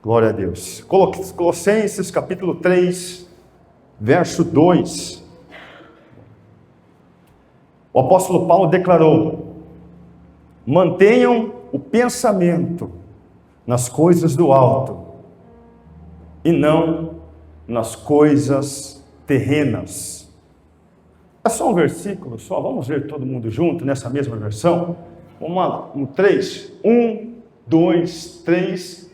Glória a Deus. Colossenses capítulo 3, verso 2. O apóstolo Paulo declarou: mantenham o pensamento nas coisas do alto e não nas coisas terrenas. É só um versículo só, vamos ver todo mundo junto nessa mesma versão? Vamos lá, no 3. 1, 2, 3.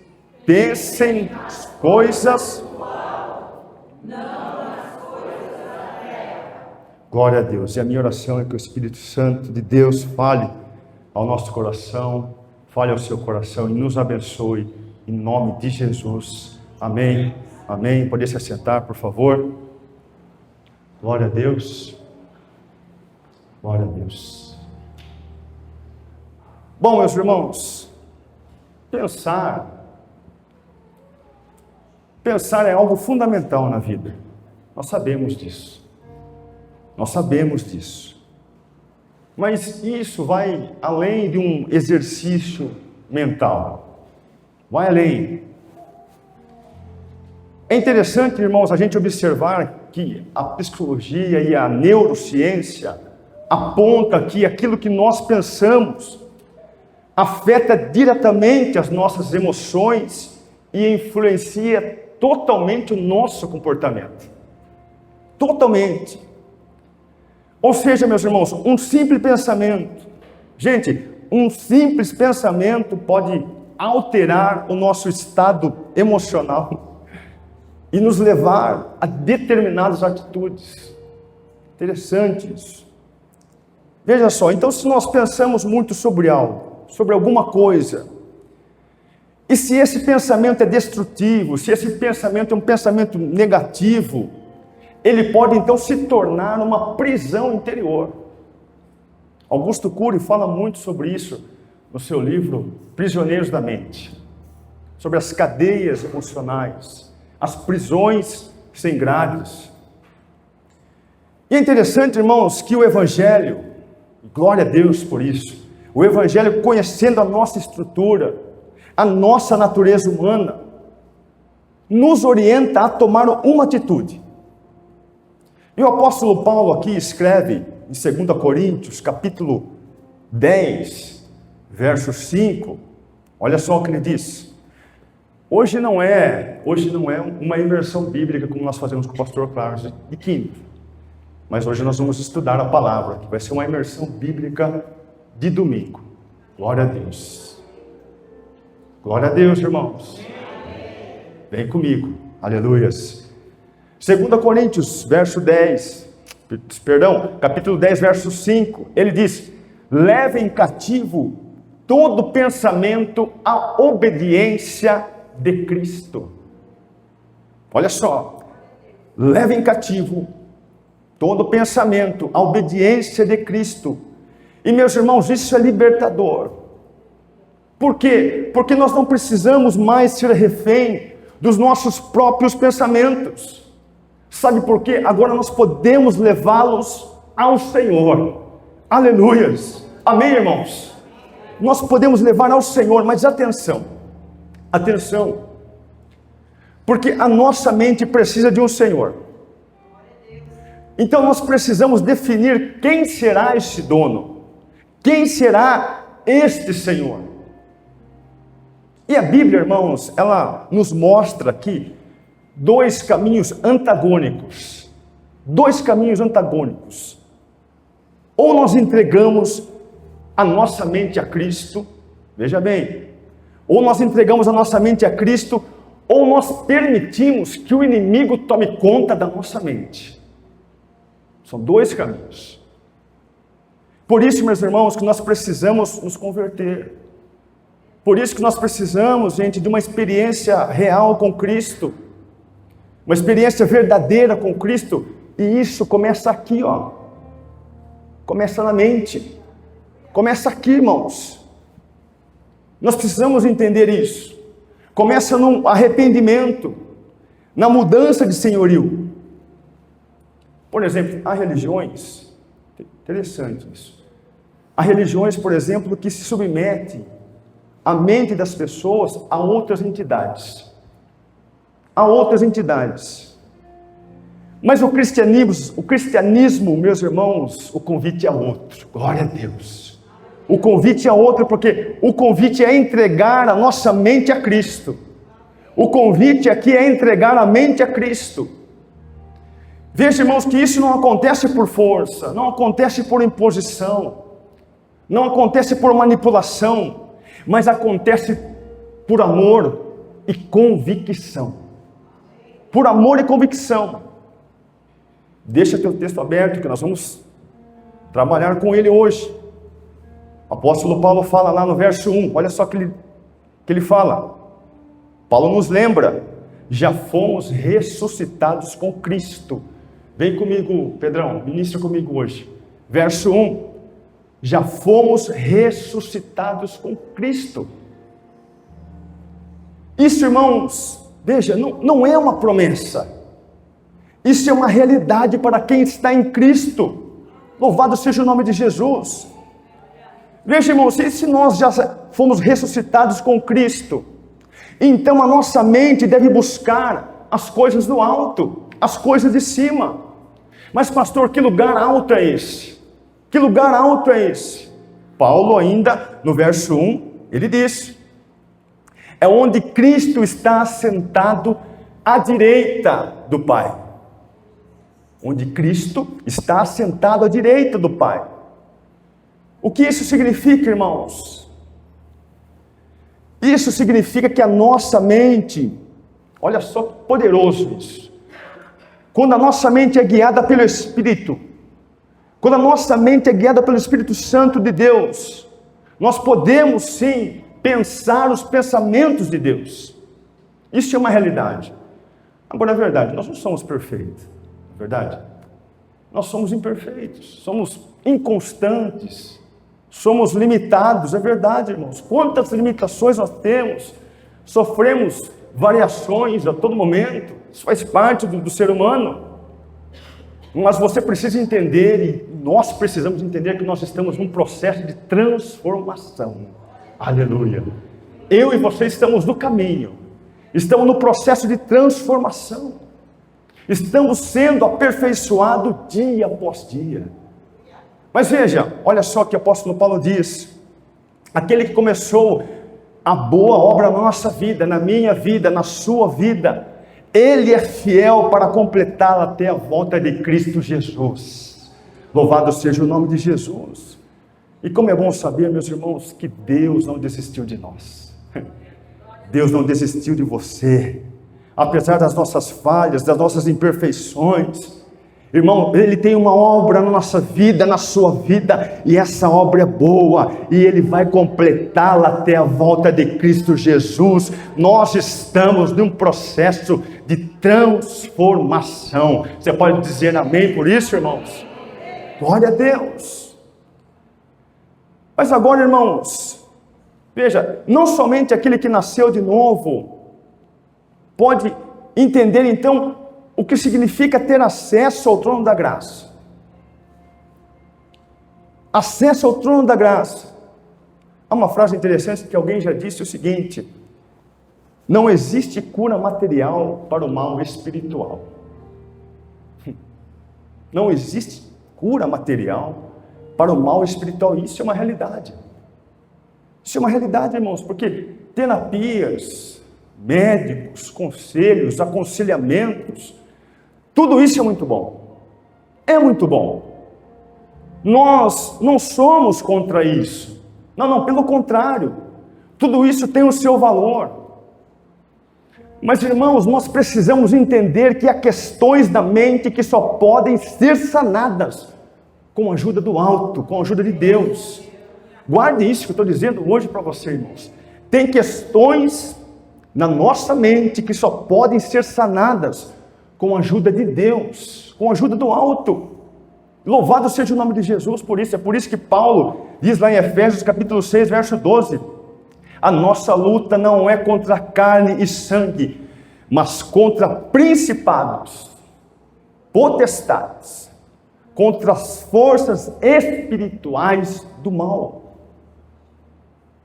Pensem nas coisas do alto, não nas coisas da terra. Glória a Deus. E a minha oração é que o Espírito Santo de Deus fale ao nosso coração, fale ao seu coração e nos abençoe, em nome de Jesus. Amém. Amém. Pode se assentar, por favor. Glória a Deus. Glória a Deus. Bom, meus irmãos, pensar é algo fundamental na vida. Nós sabemos disso. Nós sabemos disso. Mas isso vai além de um exercício mental. Vai além. É interessante, irmãos, a gente observar que a psicologia e a neurociência aponta que aquilo que nós pensamos afeta diretamente as nossas emoções e influencia totalmente o nosso comportamento. Totalmente. Ou seja, meus irmãos, um simples pensamento. Gente, um simples pensamento pode alterar o nosso estado emocional e nos levar a determinadas atitudes. Interessante isso. Veja só, então se nós pensamos muito sobre algo, sobre alguma coisa, e se esse pensamento é destrutivo, se esse pensamento é um pensamento negativo, ele pode então se tornar uma prisão interior. Augusto Cury fala muito sobre isso no seu livro Prisioneiros da Mente, sobre as cadeias emocionais, as prisões sem grades. E é interessante, irmãos, que o Evangelho, glória a Deus por isso, o Evangelho, conhecendo a nossa estrutura, a nossa natureza humana, nos orienta a tomar uma atitude. E o apóstolo Paulo aqui escreve em 2 Coríntios, capítulo 10, verso 5, olha só o que ele diz. Hoje não é uma imersão bíblica como nós fazemos com o pastor Carlos de quinta, mas hoje nós vamos estudar a palavra, que vai ser uma imersão bíblica de domingo. Glória a Deus. Glória a Deus, irmãos. Vem comigo. Aleluias. 2 Coríntios, capítulo 10, verso 5, ele diz: levem cativo todo pensamento à obediência de Cristo. Olha só, levem cativo todo pensamento à obediência de Cristo. E meus irmãos, isso é libertador. Por quê? Porque nós não precisamos mais ser refém dos nossos próprios pensamentos. Sabe por quê? Agora nós podemos levá-los ao Senhor. Aleluias. Amém, irmãos? Nós podemos levar ao Senhor, mas atenção. Atenção. Porque a nossa mente precisa de um Senhor. Então nós precisamos definir quem será este dono. Quem será este Senhor? E a Bíblia, irmãos, ela nos mostra aqui dois caminhos antagônicos. Dois caminhos antagônicos. Ou nós entregamos a nossa mente a Cristo, veja bem, ou nós entregamos a nossa mente a Cristo, ou nós permitimos que o inimigo tome conta da nossa mente. São dois caminhos. Por isso, meus irmãos, que nós precisamos nos converter. Por isso que nós precisamos, gente, de uma experiência real com Cristo. Uma experiência verdadeira com Cristo. E isso começa aqui, ó. Começa na mente. Começa aqui, irmãos. Nós precisamos entender isso. Começa no arrependimento, na mudança de senhorio. Por exemplo, há religiões, interessante isso. Há religiões, por exemplo, que se submetem a mente das pessoas a outras entidades. a outras entidades. Mas o cristianismo, meus irmãos, o convite é outro. Glória a Deus. O convite é outro, porque o convite é entregar a nossa mente a Cristo. O convite aqui é entregar a mente a Cristo. Veja, irmãos, que isso não acontece por força, não acontece por imposição, não acontece por manipulação, mas acontece por amor e convicção. Por amor e convicção. Deixa teu texto aberto, que nós vamos trabalhar com ele hoje. O apóstolo Paulo fala lá no verso 1, olha só que ele fala. Paulo nos lembra, já fomos ressuscitados com Cristo. Vem comigo, Pedrão, ministra comigo hoje. Verso 1, já fomos ressuscitados com Cristo. Isso, irmãos, veja, não é uma promessa. Isso é uma realidade para quem está em Cristo. Louvado seja o nome de Jesus. Veja, irmãos, se nós já fomos ressuscitados com Cristo, então a nossa mente deve buscar as coisas do alto, as coisas de cima. Mas pastor, que lugar alto é esse? Que lugar alto é esse? Paulo ainda, no verso 1, ele diz, é onde Cristo está assentado à direita do Pai. Onde Cristo está assentado à direita do Pai. O que isso significa, irmãos? Isso significa que a nossa mente, olha só que poderoso isso. Quando a nossa mente é guiada pelo Espírito, quando a nossa mente é guiada pelo Espírito Santo de Deus, nós podemos sim pensar os pensamentos de Deus. Isso é uma realidade. Agora, é verdade, nós não somos perfeitos, é verdade? Nós somos imperfeitos, somos inconstantes, somos limitados, é verdade, irmãos. Quantas limitações nós temos, sofremos variações a todo momento, isso faz parte do ser humano. Mas você precisa entender, e nós precisamos entender, que nós estamos num processo de transformação. Aleluia. Eu e você estamos no caminho, estamos no processo de transformação, estamos sendo aperfeiçoados dia após dia. Mas veja, olha só o que o apóstolo Paulo diz, aquele que começou a boa obra na nossa vida, na minha vida, na sua vida, Ele é fiel para completá-la até a volta de Cristo Jesus. Louvado seja o nome de Jesus. E como é bom saber, meus irmãos, que Deus não desistiu de nós. Deus não desistiu de você. Apesar das nossas falhas, das nossas imperfeições. Irmão, Ele tem uma obra na nossa vida, na sua vida, e essa obra é boa, e Ele vai completá-la até a volta de Cristo Jesus. Nós estamos num processo de transformação. Você pode dizer amém por isso, irmãos? Glória a Deus. Mas agora, irmãos, veja, não somente aquele que nasceu de novo pode entender então o que significa ter acesso ao trono da graça. Acesso ao trono da graça. Há uma frase interessante que alguém já disse o seguinte: não existe cura material para o mal espiritual. Não existe cura material para o mal espiritual. Isso é uma realidade. Isso é uma realidade, irmãos, porque terapias, médicos, conselhos, aconselhamentos, tudo isso é muito bom. É muito bom. Nós não somos contra isso. Não, pelo contrário. Tudo isso tem o seu valor. Mas, irmãos, nós precisamos entender que há questões da mente que só podem ser sanadas com a ajuda do alto, com a ajuda de Deus. Guarde isso que eu estou dizendo hoje para você, irmãos. Tem questões na nossa mente que só podem ser sanadas com a ajuda de Deus, com a ajuda do alto. Louvado seja o nome de Jesus por isso. É por isso que Paulo diz lá em Efésios capítulo 6, verso 12, a nossa luta não é contra carne e sangue, mas contra principados, potestades, contra as forças espirituais do mal.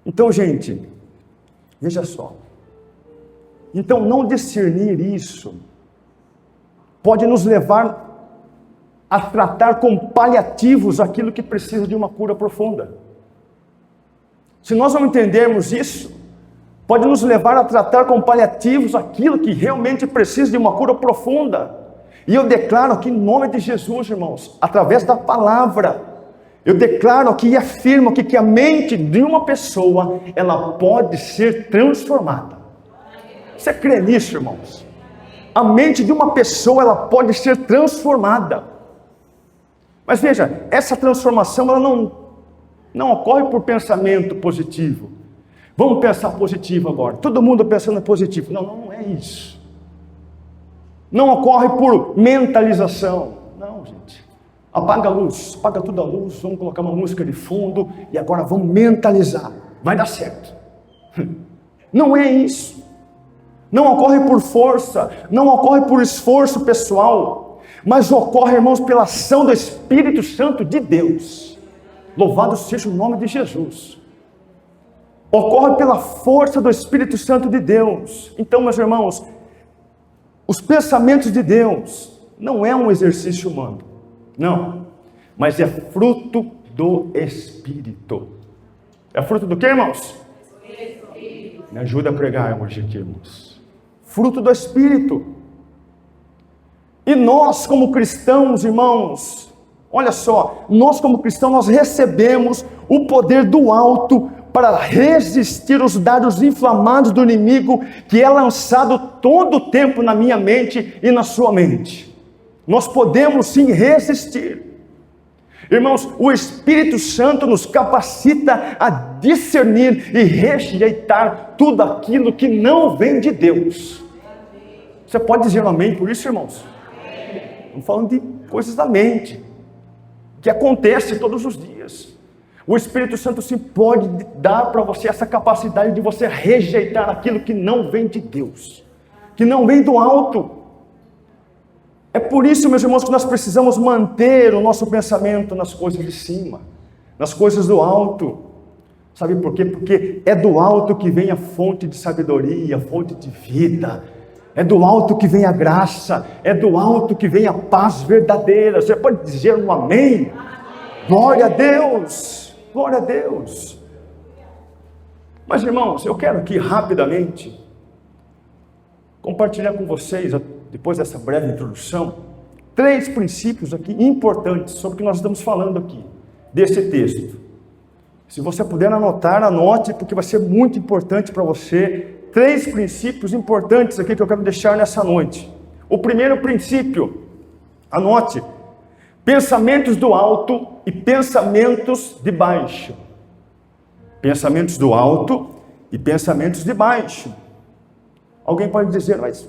Então, gente, veja só, Então, não discernir isso pode nos levar a tratar com paliativos aquilo que precisa de uma cura profunda. Se nós não entendermos isso, pode nos levar a tratar com paliativos aquilo que realmente precisa de uma cura profunda. E eu declaro aqui em nome de Jesus, irmãos, através da palavra, eu declaro aqui e afirmo aqui que a mente de uma pessoa, ela pode ser transformada. Você crê nisso, irmãos? A mente de uma pessoa, ela pode ser transformada. Mas veja, essa transformação, ela não ocorre por pensamento positivo. Vamos pensar positivo agora. Todo mundo pensando positivo. Não é isso. Não ocorre por mentalização. Não, gente. Apaga a luz, apaga tudo a luz, vamos colocar uma música de fundo e agora vamos mentalizar. Vai dar certo. Não é isso. Não ocorre por força, não ocorre por esforço pessoal, mas ocorre, irmãos, pela ação do Espírito Santo de Deus. Louvado seja o nome de Jesus. Ocorre pela força do Espírito Santo de Deus. Então, meus irmãos, os pensamentos de Deus não é um exercício humano, não, mas é fruto do Espírito. É fruto do que, irmãos? Espírito. Me ajuda a pregar hoje aqui, irmãos. Fruto do Espírito. E nós como cristãos, irmãos, olha só, nós como cristãos, nós recebemos o poder do alto para resistir os dardos inflamados do inimigo que é lançado todo o tempo na minha mente e na sua mente. Nós podemos sim resistir. Irmãos, o Espírito Santo nos capacita a discernir e rejeitar tudo aquilo que não vem de Deus. Você pode dizer um amém por isso, irmãos? Estamos falando de coisas da mente, que acontece todos os dias. O Espírito Santo sim pode dar para você essa capacidade de você rejeitar aquilo que não vem de Deus, que não vem do alto. É por isso, meus irmãos, que nós precisamos manter o nosso pensamento nas coisas de cima, nas coisas do alto. Sabe por quê? Porque é do alto que vem a fonte de sabedoria, a fonte de vida. É do alto que vem a graça, é do alto que vem a paz verdadeira. Você pode dizer um amém? Glória a Deus, glória a Deus. Mas, irmãos, eu quero aqui rapidamente compartilhar com vocês, depois dessa breve introdução, 3 princípios aqui importantes sobre o que nós estamos falando aqui, desse texto. Se você puder anotar, anote, porque vai ser muito importante para você. 3 princípios importantes aqui que eu quero deixar nessa noite. O primeiro princípio, anote: pensamentos do alto e pensamentos de baixo. Pensamentos do alto e pensamentos de baixo. Alguém pode dizer, mas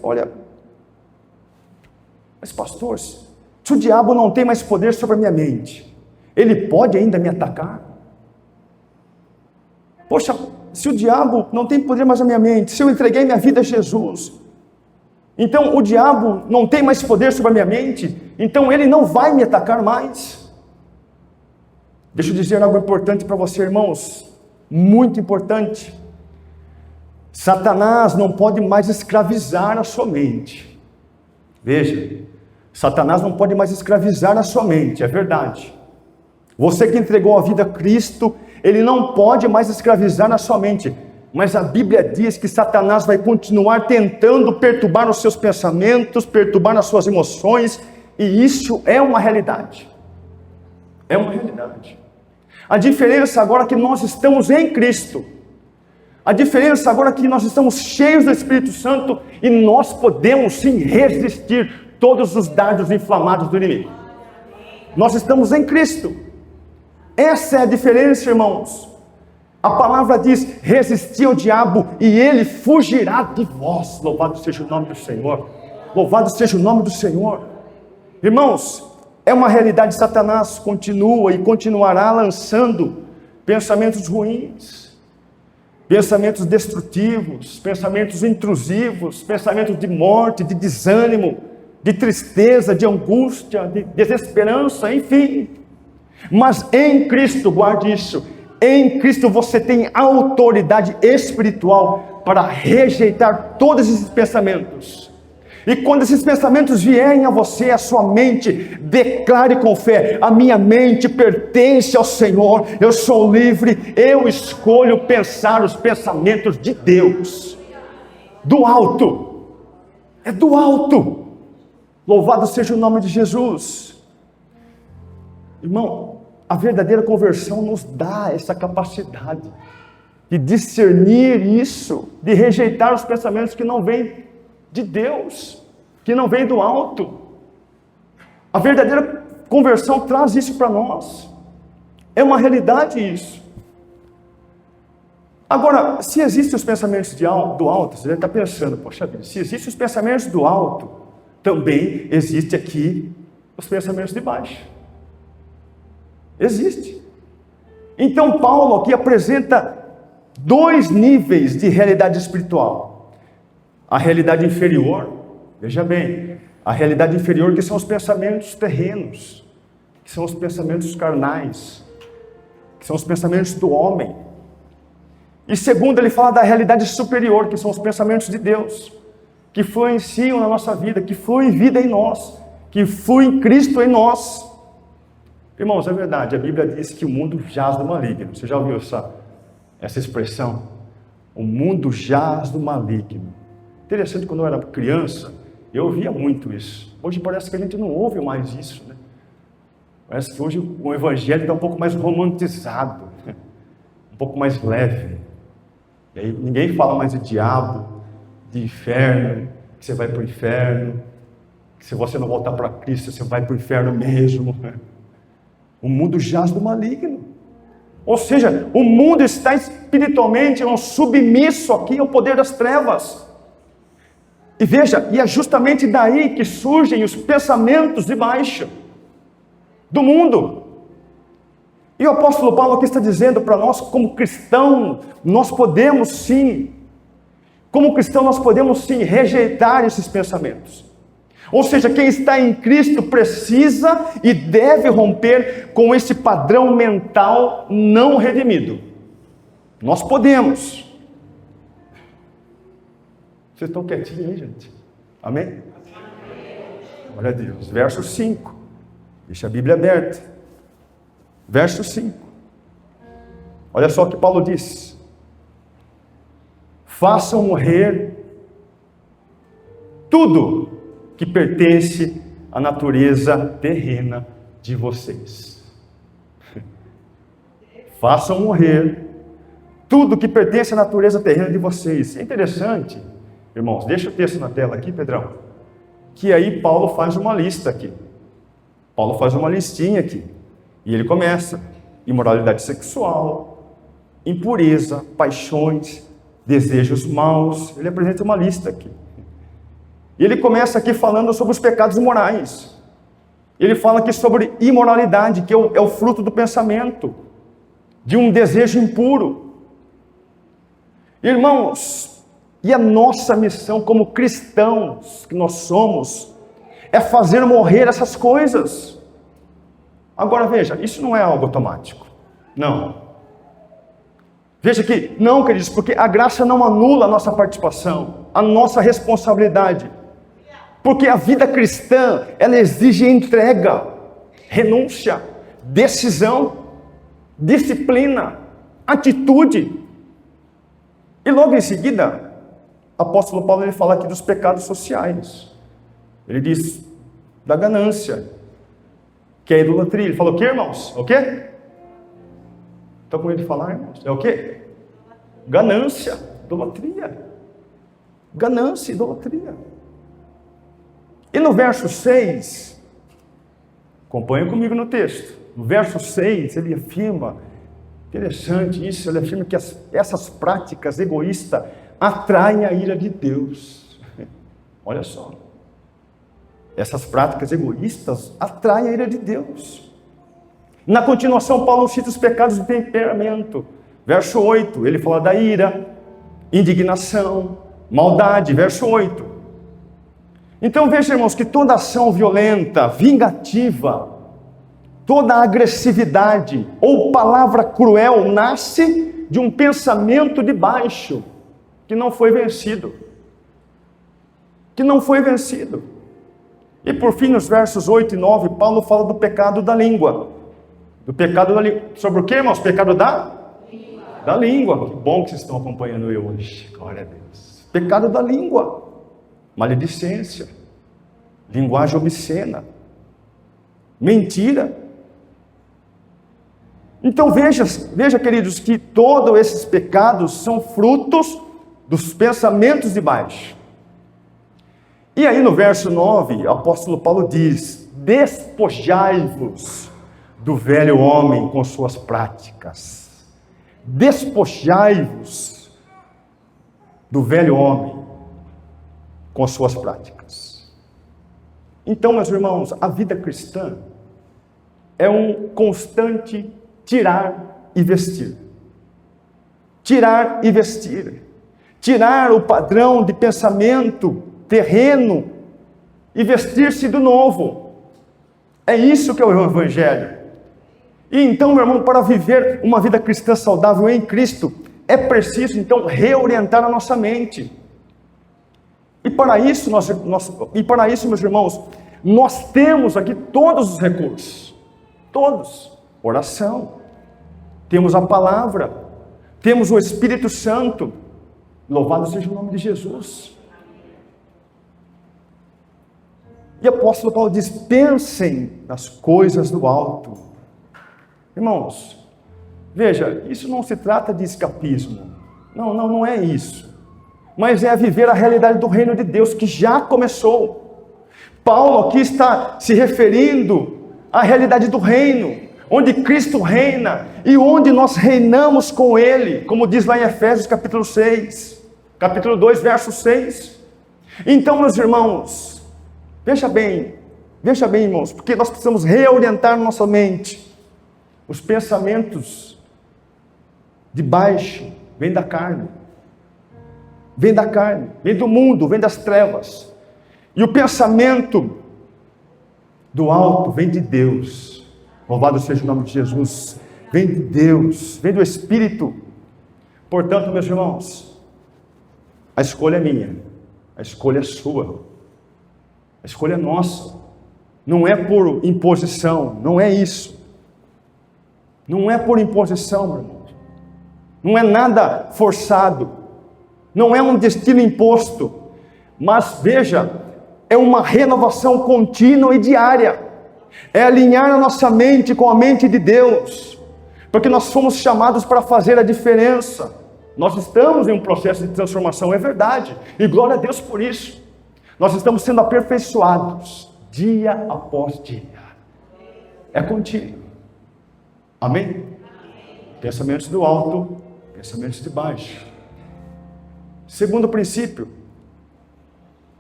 pastor, se o diabo não tem mais poder sobre a minha mente, ele pode ainda me atacar? Poxa, se o diabo não tem poder mais na minha mente, se eu entreguei minha vida a Jesus, então o diabo não tem mais poder sobre a minha mente, então ele não vai me atacar mais. Deixa eu dizer algo importante para você, irmãos, muito importante. Satanás não pode mais escravizar a sua mente. Veja, Satanás não pode mais escravizar a sua mente, é verdade. Você que entregou a vida a Cristo, ele não pode mais escravizar a sua mente. Mas a Bíblia diz que Satanás vai continuar tentando perturbar os seus pensamentos, perturbar as suas emoções, e isso é uma realidade. É uma realidade. A diferença agora é que nós estamos em Cristo. A diferença agora é que nós estamos cheios do Espírito Santo e nós podemos sim resistir todos os dardos inflamados do inimigo. Nós estamos em Cristo. Essa é a diferença, irmãos. A palavra diz: resistir ao diabo e ele fugirá de vós. Louvado seja o nome do Senhor. Louvado seja o nome do Senhor. Irmãos, é uma realidade. Satanás continua e continuará lançando pensamentos ruins, pensamentos destrutivos, pensamentos intrusivos, pensamentos de morte, de desânimo, de tristeza, de angústia, de desesperança, enfim. Mas em Cristo, guarde isso, Em Cristo você tem autoridade espiritual para rejeitar todos esses pensamentos. E quando esses pensamentos vierem a você, a sua mente, declare com fé: a minha mente pertence ao Senhor, eu sou livre, eu escolho pensar os pensamentos de Deus. Do alto, é do alto. Louvado seja o nome de Jesus. Irmão, a verdadeira conversão nos dá essa capacidade de discernir isso, de rejeitar os pensamentos que não vêm de Deus, que não vêm do alto. A verdadeira conversão traz isso para nós. É uma realidade isso. Agora, se existem os pensamentos do alto, você deve estar pensando: poxa vida, se existem os pensamentos do alto, também existe aqui os pensamentos de baixo. Existe. Então Paulo aqui apresenta dois níveis de realidade espiritual. A realidade inferior, veja bem, a realidade inferior, que são os pensamentos terrenos, que são os pensamentos carnais, que são os pensamentos do homem. E segundo, ele fala da realidade superior, que são os pensamentos de Deus, que influenciam na nossa vida, que fluem vida em nós, que fluem Cristo em nós. Irmãos, é verdade, a Bíblia diz que o mundo jaz do maligno. Você já ouviu essa expressão? O mundo jaz do maligno. Interessante, quando eu era criança, eu ouvia muito isso. Hoje parece que a gente não ouve mais isso, né? Parece que hoje o evangelho está um pouco mais romantizado, um pouco mais leve. E aí ninguém fala mais de diabo, de inferno, que você vai para o inferno, que se você não voltar para Cristo, você vai para o inferno mesmo. O mundo jaz do maligno. Ou seja, o mundo está espiritualmente submisso aqui ao poder das trevas. E veja, e é justamente daí que surgem os pensamentos de baixo do mundo. E o apóstolo Paulo aqui está dizendo para nós, como cristão, nós podemos sim, como cristão nós podemos sim rejeitar esses pensamentos. Ou seja, quem está em Cristo precisa e deve romper com esse padrão mental não redimido. Nós podemos. Vocês estão quietinhos aí, gente? Amém? Glória a Deus. Verso 5. Deixa a Bíblia aberta. Verso 5. Olha só o que Paulo diz: façam morrer tudo que pertence à natureza terrena de vocês. Façam morrer tudo que pertence à natureza terrena de vocês. É interessante, irmãos, deixa o texto na tela aqui, Pedrão, que aí Paulo faz uma lista aqui. Paulo faz uma listinha aqui. E ele começa: imoralidade sexual, impureza, paixões, desejos maus. Ele apresenta uma lista aqui. E ele começa aqui falando sobre os pecados morais. Ele fala aqui sobre imoralidade, que é o fruto do pensamento, de um desejo impuro. Irmãos, e a nossa missão como cristãos que nós somos, é fazer morrer essas coisas. Agora veja, isso não é algo automático. Não. Veja que, não, queridos, porque a graça não anula a nossa participação, a nossa responsabilidade. Porque a vida cristã, ela exige entrega, renúncia, decisão, disciplina, atitude. E logo em seguida, o apóstolo Paulo ele fala aqui dos pecados sociais. Ele diz da ganância, que é a idolatria. Ele fala o quê, irmãos? O quê? Estão com medo de falar, irmãos? É o quê? Ganância, idolatria. Ganância, idolatria. E no verso 6, acompanha comigo no texto, no verso 6 ele afirma, interessante isso, ele afirma que essas práticas egoístas atraem a ira de Deus. Olha só, essas práticas egoístas atraem a ira de Deus. Na continuação, Paulo cita os pecados do temperamento. Verso 8, ele fala da ira, indignação, maldade. Verso 8. Então veja, irmãos, que toda ação violenta, vingativa, toda agressividade ou palavra cruel nasce de um pensamento de baixo, que não foi vencido. Que não foi vencido. E por fim, nos versos 8 e 9, Paulo fala do pecado da língua. Do pecado da língua. Sobre o que, irmãos? Pecado da língua. Da língua. Que bom que vocês estão acompanhando eu hoje. Glória a Deus. Pecado da língua. Maledicência. Linguagem obscena. Mentira. Então veja, queridos, que todos esses pecados são frutos dos pensamentos de baixo. E aí no verso 9, o apóstolo Paulo diz: despojai-vos do velho homem com suas práticas. Despojai-vos do velho homem com suas práticas. Então, meus irmãos, a vida cristã é um constante tirar e vestir. Tirar e vestir. Tirar o padrão de pensamento terreno e vestir-se do novo. É isso que é o Evangelho. E então, meu irmão, para viver uma vida cristã saudável em Cristo, é preciso então reorientar a nossa mente. E para isso, meus irmãos, nós temos aqui todos os recursos. Todos. Oração. Temos a palavra. Temos o Espírito Santo. Louvado seja o nome de Jesus. E o apóstolo Paulo diz: pensem nas coisas do alto. Irmãos, veja, isso não se trata de escapismo. Não é isso. Mas é viver a realidade do reino de Deus que já começou. Paulo aqui está se referindo à realidade do reino, onde Cristo reina e onde nós reinamos com Ele, como diz lá em Efésios capítulo 6, capítulo 2, verso 6. Então, meus irmãos, veja bem, irmãos, porque nós precisamos reorientar nossa mente. Os pensamentos de baixo vêm da carne. Vem da carne, vem do mundo, vem das trevas. E o pensamento do alto vem de Deus. Louvado seja o nome de Jesus. Vem de Deus, vem do Espírito. Portanto, meus irmãos, a escolha é minha, a escolha é sua, a escolha é nossa. Não é por imposição, não é isso. Não é por imposição, meu irmão. Não é nada forçado. Não é um destino imposto, mas veja, é uma renovação contínua e diária, é alinhar a nossa mente com a mente de Deus, porque nós fomos chamados para fazer a diferença. Nós estamos em um processo de transformação, é verdade, e glória a Deus por isso. Nós estamos sendo aperfeiçoados, dia após dia, é contínuo, amém? Pensamentos do alto, pensamentos de baixo. Segundo princípio,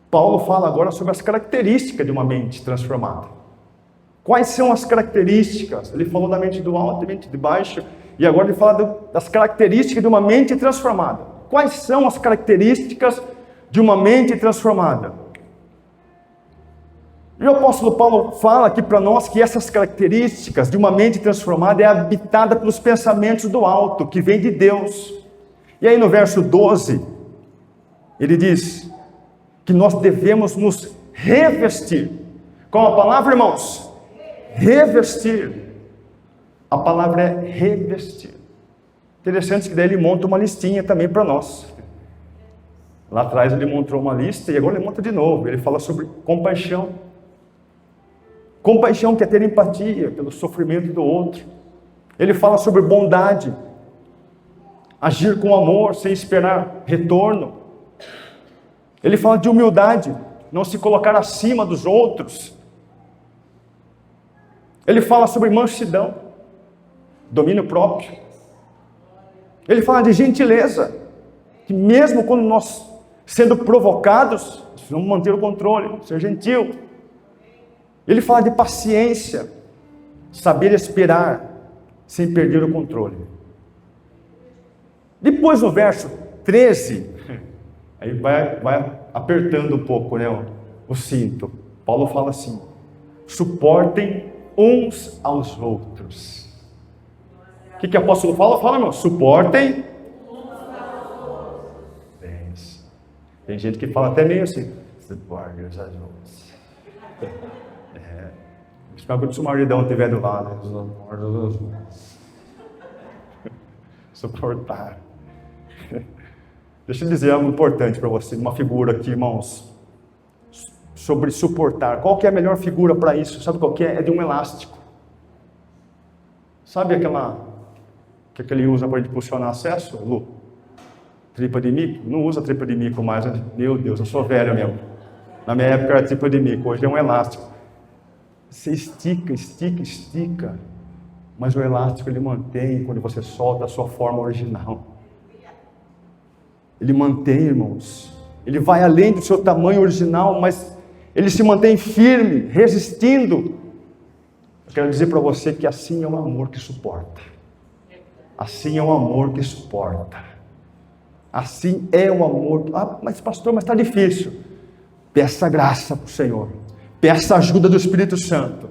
Paulo fala agora sobre as características de uma mente transformada. Quais são as características? Ele falou da mente do alto e mente de baixo, e agora ele fala das características de uma mente transformada. Quais são as características de uma mente transformada? E o apóstolo Paulo fala aqui para nós que essas características de uma mente transformada é habitada pelos pensamentos do alto, que vem de Deus. E aí no verso 12, ele diz que nós devemos nos revestir. Qual a palavra, irmãos? Revestir. A palavra é revestir. Interessante que daí ele monta uma listinha também para nós. Lá atrás ele montou uma lista e agora ele monta de novo. Ele fala sobre compaixão. Compaixão quer ter empatia pelo sofrimento do outro. Ele fala sobre bondade. Agir com amor, sem esperar retorno. Ele fala de humildade, não se colocar acima dos outros. Ele fala sobre mansidão, domínio próprio. Ele fala de gentileza, que mesmo quando nós sendo provocados, vamos manter o controle, ser gentil. Ele fala de paciência, saber esperar, sem perder o controle. Depois no verso 13, aí vai apertando um pouco, né, o cinto. Paulo fala assim: suportem uns aos outros. O que o apóstolo fala? Fala, irmão, suportem. Tem gente que fala até meio assim, suportem uns aos outros. Espero que o seu maridão estiver do lado. Suportar. Deixa eu dizer algo importante para você, uma figura aqui, irmãos, sobre suportar. Qual que é a melhor figura para isso? Sabe qual que é? É de um elástico. Sabe aquela que ele usa para impulsionar acesso, Lu? Tripa de mico? Não usa tripa de mico mais, né? Meu Deus, eu sou velho mesmo. Na minha época era tripa de mico, hoje é um elástico. Você estica, mas o elástico ele mantém, quando você solta, a sua forma original. Ele mantém, irmãos. Ele vai além do seu tamanho original, mas ele se mantém firme, resistindo. Eu quero dizer para você que assim é o amor que suporta. Assim é o amor que suporta. Assim é o amor. Ah, mas pastor, mas está difícil. Peça graça para o Senhor. Peça a ajuda do Espírito Santo.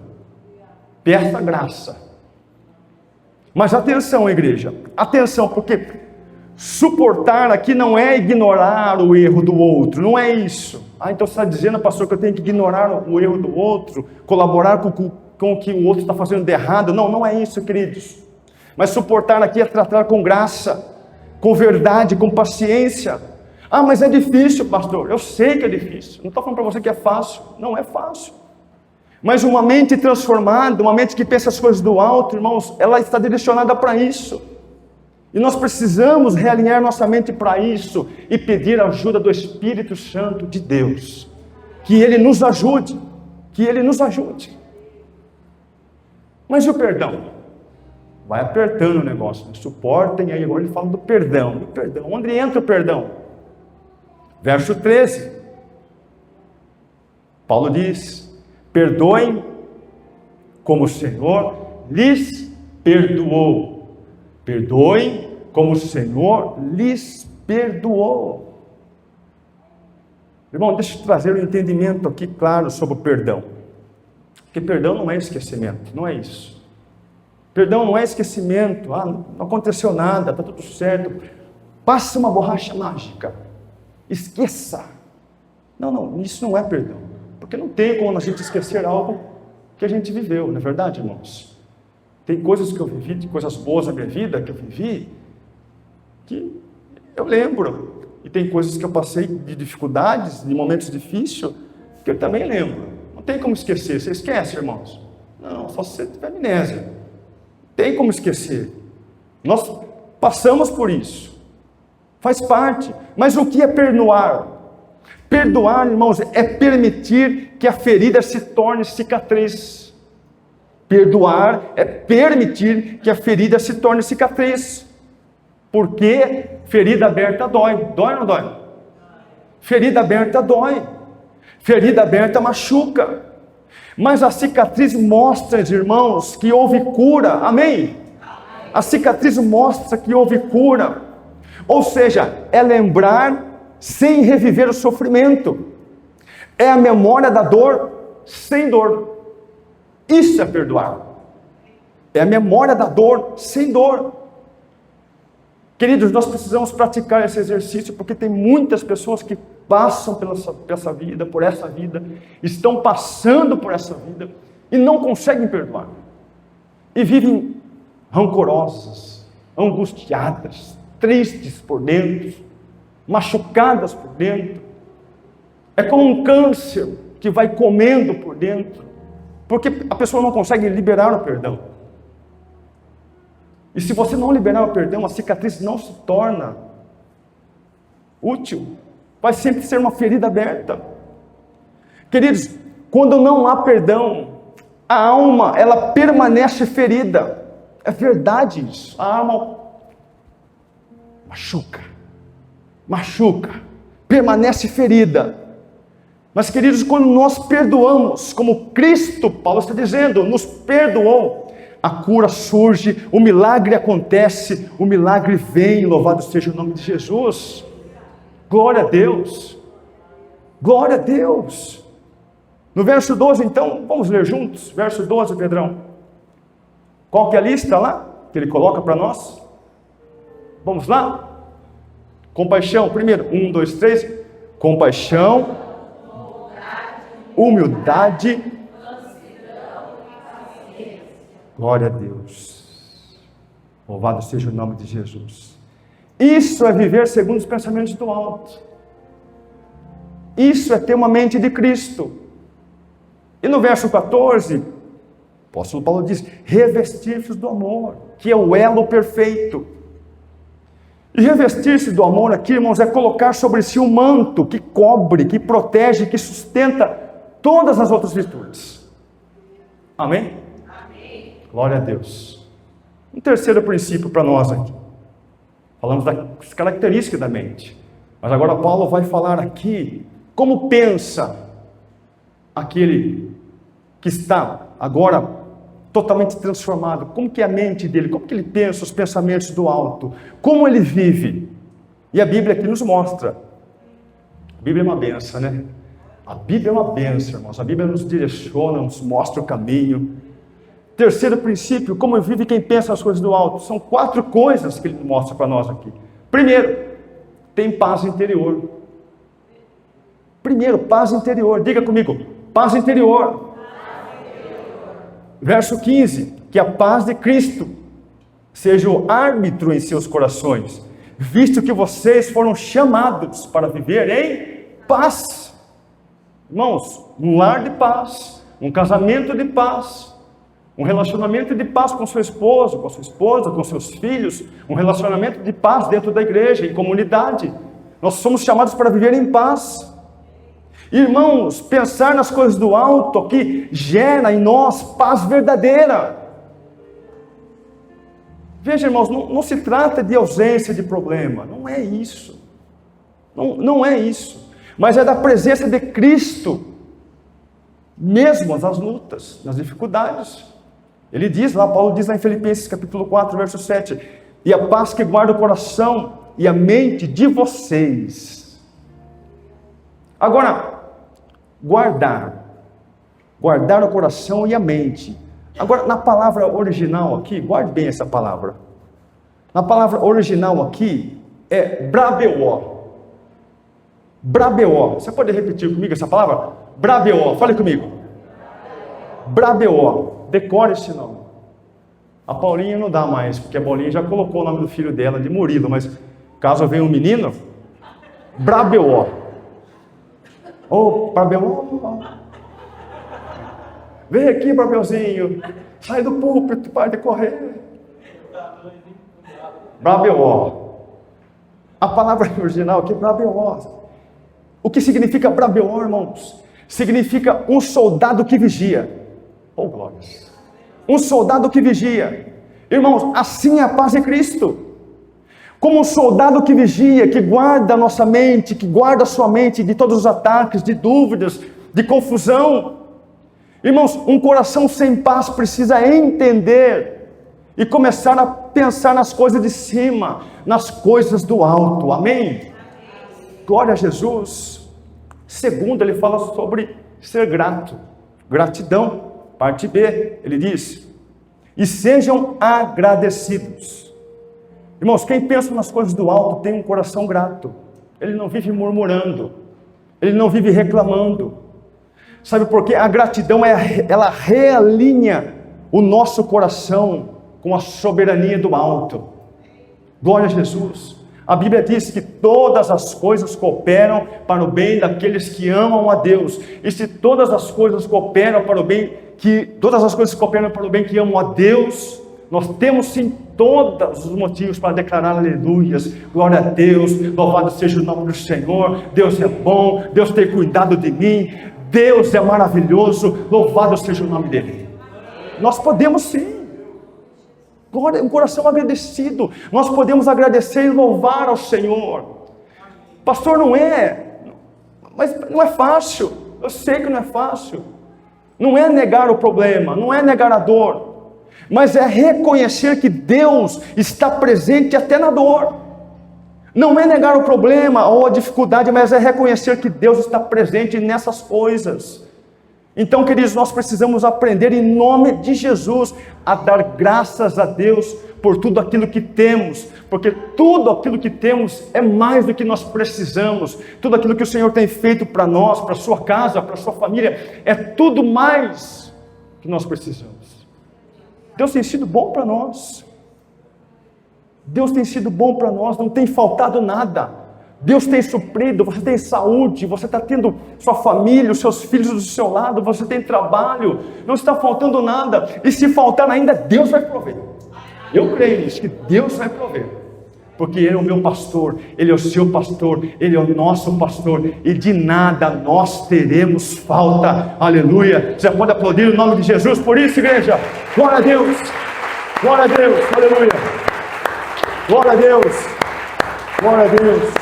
Peça graça. Mas atenção, igreja. Atenção, porque suportar aqui não é ignorar o erro do outro. Não é isso. Ah, então você está dizendo, pastor, que eu tenho que ignorar o erro do outro, colaborar com o que o outro está fazendo de errado. Não, não é isso, queridos. Mas suportar aqui é tratar com graça, com verdade, com paciência. Ah, mas é difícil, pastor. Eu sei que é difícil. Não estou falando para você que é fácil. Não é fácil. Mas uma mente transformada, uma mente que pensa as coisas do alto, irmãos, ela está direcionada para isso. E nós precisamos realinhar nossa mente para isso e pedir a ajuda do Espírito Santo de Deus. Que Ele nos ajude. Que Ele nos ajude. Mas e o perdão? Vai apertando o negócio. Suportem, aí agora ele fala do perdão. Do perdão. Onde entra o perdão? Verso 13. Paulo diz: perdoem como o Senhor lhes perdoou. Perdoem como o Senhor lhes perdoou. Irmão, deixa eu trazer um entendimento aqui claro sobre o perdão. Porque perdão não é esquecimento, não é isso. Perdão não é esquecimento. Ah, não aconteceu nada, está tudo certo. Passa uma borracha mágica. Esqueça. Não, isso não é perdão. Porque não tem como a gente esquecer algo que a gente viveu, não é verdade, irmãos? Tem coisas que eu vivi, coisas boas na minha vida que eu vivi, que eu lembro. E tem coisas que eu passei de dificuldades, de momentos difíceis, que eu também lembro. Não tem como esquecer. Você esquece, irmãos? Não, só se você tiver amnésia. Tem como esquecer. Nós passamos por isso. Faz parte. Mas o que é perdoar? Perdoar, irmãos, é permitir que a ferida se torne cicatriz. Perdoar é permitir que a ferida se torne cicatriz. Porque ferida aberta dói. Dói ou não dói? Ferida aberta dói. Ferida aberta machuca. Mas a cicatriz mostra, irmãos, que houve cura. Amém? A cicatriz mostra que houve cura. Ou seja, é lembrar sem reviver o sofrimento. É a memória da dor sem dor. Isso é perdoar. É a memória da dor sem dor. Queridos, nós precisamos praticar esse exercício, porque tem muitas pessoas que passam por essa vida, estão passando por essa vida e não conseguem perdoar. E vivem rancorosas, angustiadas, tristes por dentro, machucadas por dentro. É como um câncer que vai comendo por dentro, porque a pessoa não consegue liberar o perdão. E se você não liberar o perdão, a cicatriz não se torna útil. Vai sempre ser uma ferida aberta. Queridos, quando não há perdão, a alma, ela permanece ferida. É verdade isso. A alma machuca, permanece ferida. Mas, queridos, quando nós perdoamos, como Cristo, Paulo está dizendo, nos perdoou, a cura surge, o milagre acontece, o milagre vem, louvado seja o nome de Jesus. Glória a Deus. Glória a Deus. No verso 12, então, vamos ler juntos? Verso 12, Pedrão. Qual que é a lista lá que ele coloca para nós? Vamos lá? Compaixão, primeiro, 1, 2, 3. Compaixão, humildade, glória a Deus. Louvado seja o nome de Jesus. Isso é viver segundo os pensamentos do alto. Isso é ter uma mente de Cristo. E no verso 14, o apóstolo Paulo diz: revestir-vos do amor, que é o elo perfeito. E revestir-se do amor aqui, irmãos, é colocar sobre si um manto que cobre, que protege, que sustenta todas as outras virtudes. Amém? Amém. Glória a Deus. Um terceiro princípio para nós aqui. Falamos das características da mente. Mas agora Paulo vai falar aqui como pensa aquele que está agora totalmente transformado. Como que é a mente dele, como que ele pensa os pensamentos do alto, como ele vive. E a Bíblia aqui nos mostra. A Bíblia é uma benção, né? A Bíblia é uma benção, irmãos. A Bíblia nos direciona, nos mostra o caminho. Terceiro princípio, como vive quem pensa as coisas do alto. São 4 coisas que ele mostra para nós aqui. Primeiro, tem paz interior. Primeiro, paz interior. Diga comigo, paz interior. Verso 15, que a paz de Cristo seja o árbitro em seus corações, visto que vocês foram chamados para viver em paz. Irmãos, um lar de paz, um casamento de paz, um relacionamento de paz com seu esposo, com sua esposa, com seus filhos, um relacionamento de paz dentro da igreja, em comunidade. Nós somos chamados para viver em paz. Irmãos, pensar nas coisas do alto aqui gera em nós paz verdadeira. Veja, irmãos, não se trata de ausência de problema, não é isso. Não é isso. Mas é da presença de Cristo, mesmo nas lutas, nas dificuldades. Ele diz lá, Paulo diz lá em Filipenses capítulo 4, verso 7, e a paz que guarda o coração e a mente de vocês. Agora, guardar o coração e a mente. Agora, na palavra original aqui, guarde bem essa palavra. Na palavra original aqui é brabeó. Brabeó. Você pode repetir comigo essa palavra? Brabeó. Fale comigo. Brabeó. Decore esse nome. A Paulinha não dá mais, porque a Paulinha já colocou o nome do filho dela de Murilo, mas caso venha um menino, brabeó. Ô, Brabeó, vem aqui, Brabeózinho, sai do púlpito, para de correr. Brabeó. A palavra original aqui é brabeó. O que significa brabeó, irmãos? Significa um soldado que vigia. Oh, glórias. Um soldado que vigia. Irmãos, assim é a paz de Cristo. Como um soldado que vigia, que guarda a nossa mente, que guarda a sua mente de todos os ataques, de dúvidas, de confusão. Irmãos, um coração sem paz precisa entender e começar a pensar nas coisas de cima, nas coisas do alto. Amém? Glória a Jesus. Segundo, ele fala sobre ser grato. Gratidão. Parte B, ele diz: e sejam agradecidos. Irmãos, quem pensa nas coisas do alto tem um coração grato. Ele não vive murmurando. Ele não vive reclamando. Sabe por quê? A gratidão, ela realinha o nosso coração com a soberania do alto. Glória a Jesus. A Bíblia diz que todas as coisas cooperam para o bem daqueles que amam a Deus. E se todas as coisas cooperam para o bem, que amam a Deus, nós temos sim todos os motivos para declarar aleluias, glória a Deus, louvado seja o nome do Senhor, Deus é bom, Deus tem cuidado de mim, Deus é maravilhoso, louvado seja o nome dele. Nós podemos sim, glória, um coração agradecido, nós podemos agradecer e louvar ao Senhor. Pastor, mas não é fácil, eu sei que não é fácil, não é negar o problema, não é negar a dor, mas é reconhecer que Deus está presente até na dor. Não é negar o problema ou a dificuldade, mas é reconhecer que Deus está presente nessas coisas. Então, queridos, nós precisamos aprender em nome de Jesus a dar graças a Deus por tudo aquilo que temos, porque tudo aquilo que temos é mais do que nós precisamos. Tudo aquilo que o Senhor tem feito para nós, para a sua casa, para a sua família, é tudo mais que nós precisamos. Deus tem sido bom para nós. Deus tem sido bom para nós, não tem faltado nada. Deus tem suprido, você tem saúde, você está tendo sua família, os seus filhos do seu lado, você tem trabalho, não está faltando nada. E se faltar ainda, Deus vai prover. Eu creio nisso, que Deus vai prover. Porque Ele é o meu pastor, Ele é o seu pastor, Ele é o nosso pastor, e de nada nós teremos falta. Aleluia. Você pode aplaudir o nome de Jesus por isso, igreja. Glória a Deus. Glória a Deus. Aleluia. Glória a Deus. Glória a Deus.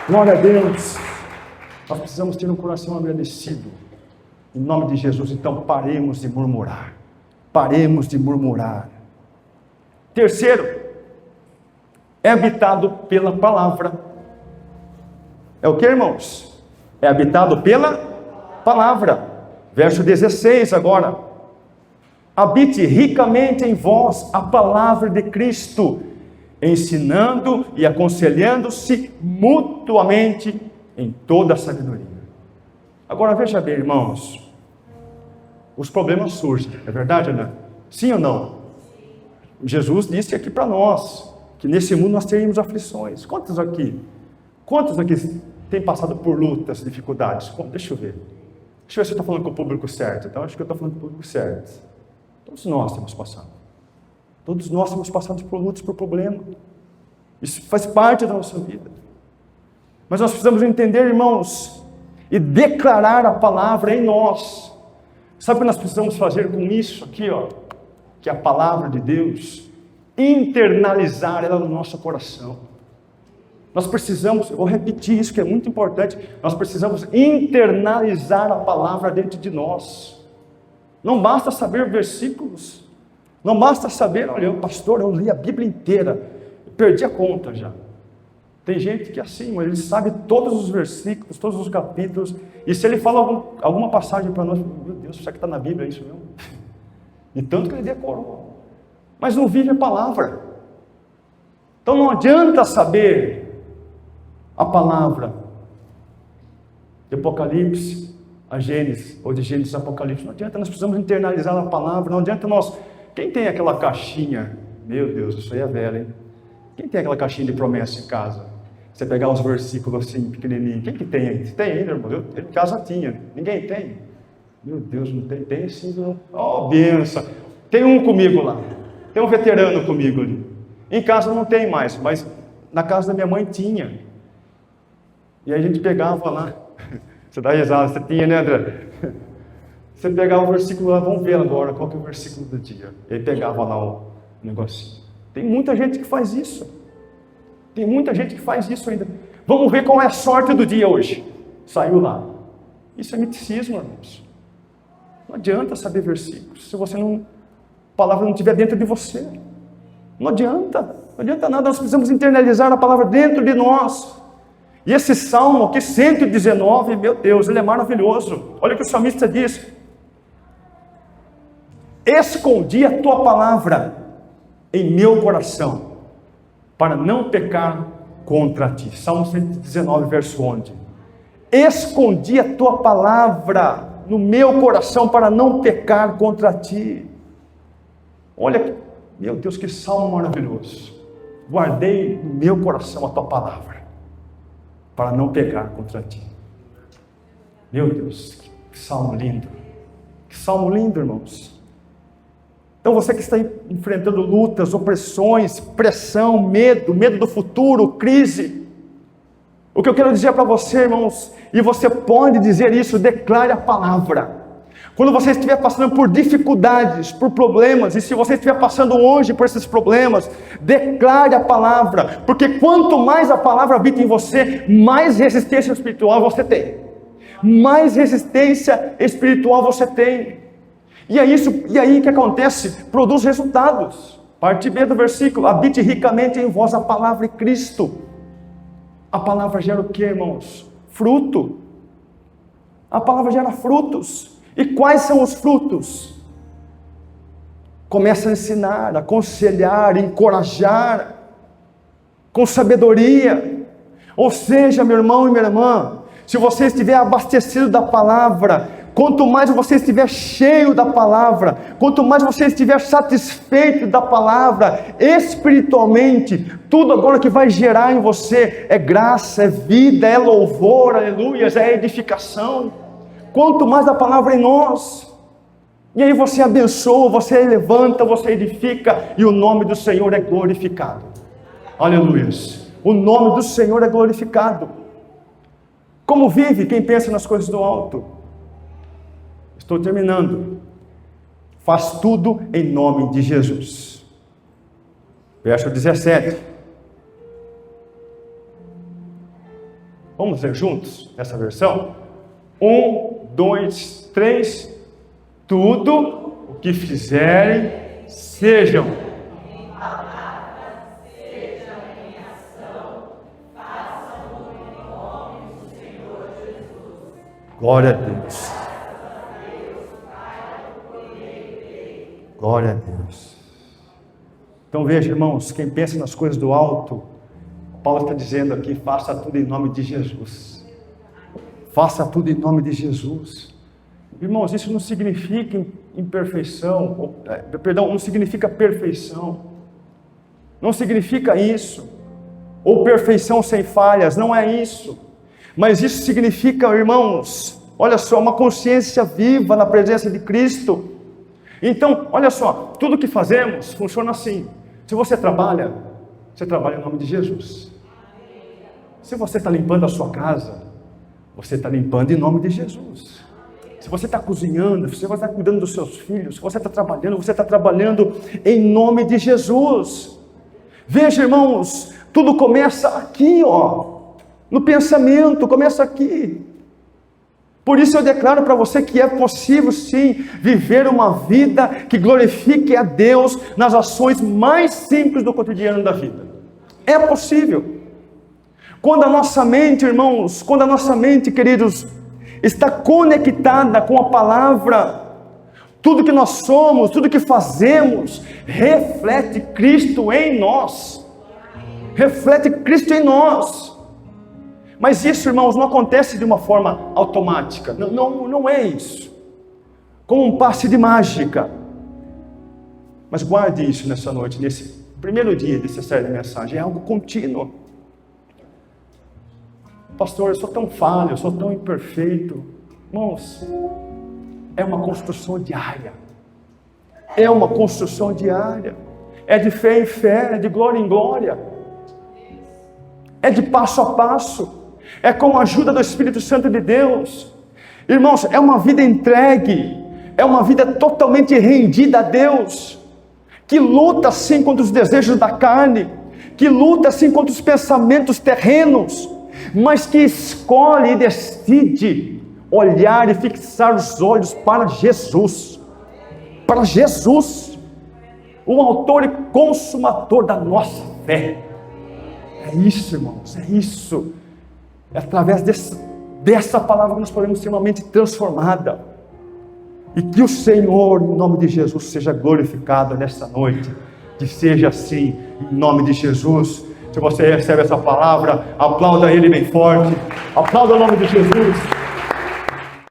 Glória a Deus. Nós precisamos ter um coração agradecido. Em nome de Jesus, então paremos de murmurar. Paremos de murmurar. Terceiro, é habitado pela palavra. É o que, irmãos? É habitado pela palavra. Verso 16 agora. Habite ricamente em vós a palavra de Cristo, ensinando e aconselhando-se mutuamente em toda a sabedoria. Agora veja bem, irmãos, os problemas surgem, é verdade, né? Sim ou não? Jesus disse aqui para nós, que nesse mundo nós teríamos aflições. Quantos aqui têm passado por lutas, dificuldades? Deixa eu ver se eu estou falando com o público certo. Então acho que eu estou falando com o público certo. Todos nós temos passado. Todos nós temos passado por lutas, por problemas. Isso faz parte da nossa vida. Mas nós precisamos entender, irmãos, e declarar a palavra em nós. Sabe o que nós precisamos fazer com isso aqui, ó? Que é a palavra de Deus, internalizar ela no nosso coração. Nós precisamos, eu vou repetir isso que é muito importante, nós precisamos internalizar a palavra dentro de nós. Não basta saber versículos, não basta saber, olha, pastor, eu li a Bíblia inteira, perdi a conta já. Tem gente que é assim, ele sabe todos os versículos, todos os capítulos, e se ele fala alguma passagem para nós, meu Deus, será que está na Bíblia isso mesmo? E tanto que ele decorou, mas não vive a palavra. Então não adianta saber a palavra de Apocalipse a Gênesis, ou de Gênesis a Apocalipse, não adianta, nós precisamos internalizar a palavra, não adianta nós, quem tem aquela caixinha, meu Deus, isso aí é velho, hein? Quem tem aquela caixinha de promessa em casa? Você pegar os versículos assim, pequenininhos, quem que tem aí? Você tem ainda, irmão? Eu em casa tinha, ninguém tem? Meu Deus, não tem? Tem sim, não. Oh, benção. Tem um comigo lá. Tem um veterano comigo ali. Em casa não tem mais, mas na casa da minha mãe tinha. E aí a gente pegava lá. Você dá risada, você tinha, né, André? Você pegava o versículo lá, vamos ver agora qual que é o versículo do dia. E aí pegava lá o negocinho. Tem muita gente que faz isso. Tem muita gente que faz isso ainda. Vamos ver qual é a sorte do dia hoje. Saiu lá. Isso é miticismo, irmãos. Não adianta saber versículos se você não, a palavra não estiver dentro de você. Não adianta nada, nós precisamos internalizar a palavra dentro de nós. E esse salmo aqui, 119, meu Deus, ele é maravilhoso. Olha o que o salmista diz: escondi a tua palavra em meu coração, para não pecar contra ti. Salmo 119, verso 11. Escondi a tua palavra no meu coração para não pecar contra ti. Olha, meu Deus, que salmo maravilhoso. Guardei no meu coração a tua palavra para não pecar contra ti. Meu Deus, que salmo lindo. Que salmo lindo, irmãos. Então você que está enfrentando lutas, opressões, pressão, medo do futuro, crise, o que eu quero dizer para você, irmãos, e você pode dizer isso, declare a palavra. Quando você estiver passando por dificuldades, por problemas, e se você estiver passando hoje por esses problemas, declare a palavra, porque quanto mais a palavra habita em você, mais resistência espiritual você tem. Mais resistência espiritual você tem. E aí o que acontece? Produz resultados. Parte B do versículo: habite ricamente em vós a palavra de Cristo. A palavra gera o que, irmãos? Fruto. A palavra gera frutos. E quais são os frutos? Começa a ensinar, a aconselhar, encorajar, com sabedoria. Ou seja, meu irmão e minha irmã, se você estiver abastecido da palavra, quanto mais você estiver cheio da palavra, quanto mais você estiver satisfeito da palavra, espiritualmente, tudo agora que vai gerar em você é graça, é vida, é louvor, aleluias, é edificação. Quanto mais da palavra em nós, e aí você abençoa, você levanta, você edifica, e o nome do Senhor é glorificado. Aleluias. O nome do Senhor é glorificado. Como vive quem pensa nas coisas do alto? Estou terminando. Faz tudo em nome de Jesus. Verso 17. Vamos ler juntos essa versão? 1, 2, 3. Tudo o que fizerem, sejam em palavras, sejam em ação, façam em nome do Senhor Jesus. Glória a Deus. Glória a Deus. Então veja, irmãos, quem pensa nas coisas do alto, Paulo está dizendo aqui, faça tudo em nome de Jesus. Faça tudo em nome de Jesus. Irmãos, isso não significa imperfeição, não significa perfeição. Não significa isso. Ou perfeição sem falhas, não é isso. Mas isso significa, irmãos, olha só, uma consciência viva na presença de Cristo. Então, olha só, tudo que fazemos funciona assim. Se você trabalha em nome de Jesus. Se você está limpando a sua casa, você está limpando em nome de Jesus. Se você está cozinhando, se você está cuidando dos seus filhos, se você está trabalhando em nome de Jesus. Veja, irmãos, tudo começa aqui, no pensamento, começa aqui. Por isso eu declaro para você que é possível sim viver uma vida que glorifique a Deus nas ações mais simples do cotidiano da vida. É possível. Quando a nossa mente, irmãos, queridos, está conectada com a palavra, tudo que nós somos, tudo que fazemos, reflete Cristo em nós. Reflete Cristo em nós. Mas isso, irmãos, não acontece de uma forma automática. Não é isso. Como um passe de mágica. Mas guarde isso nessa noite, nesse primeiro dia dessa série de mensagens. É algo contínuo. Pastor, eu sou tão falho, eu sou tão imperfeito. Irmãos, é uma construção diária. É uma construção diária. É de fé em fé, é de glória em glória. É de passo a passo. É com a ajuda do Espírito Santo de Deus. Irmãos, é uma vida entregue. É uma vida totalmente rendida a Deus. Que luta assim contra os desejos da carne. Que luta assim contra os pensamentos terrenos. Mas que escolhe e decide olhar e fixar os olhos para Jesus. Para Jesus. O autor e consumador da nossa fé. É isso, irmãos, é isso. É através dessa palavra que nós podemos ter uma mente transformada. E que o Senhor, em nome de Jesus, seja glorificado nesta noite. Que seja assim, em nome de Jesus. Se você recebe essa palavra, aplauda Ele bem forte. Aplauda o nome de Jesus.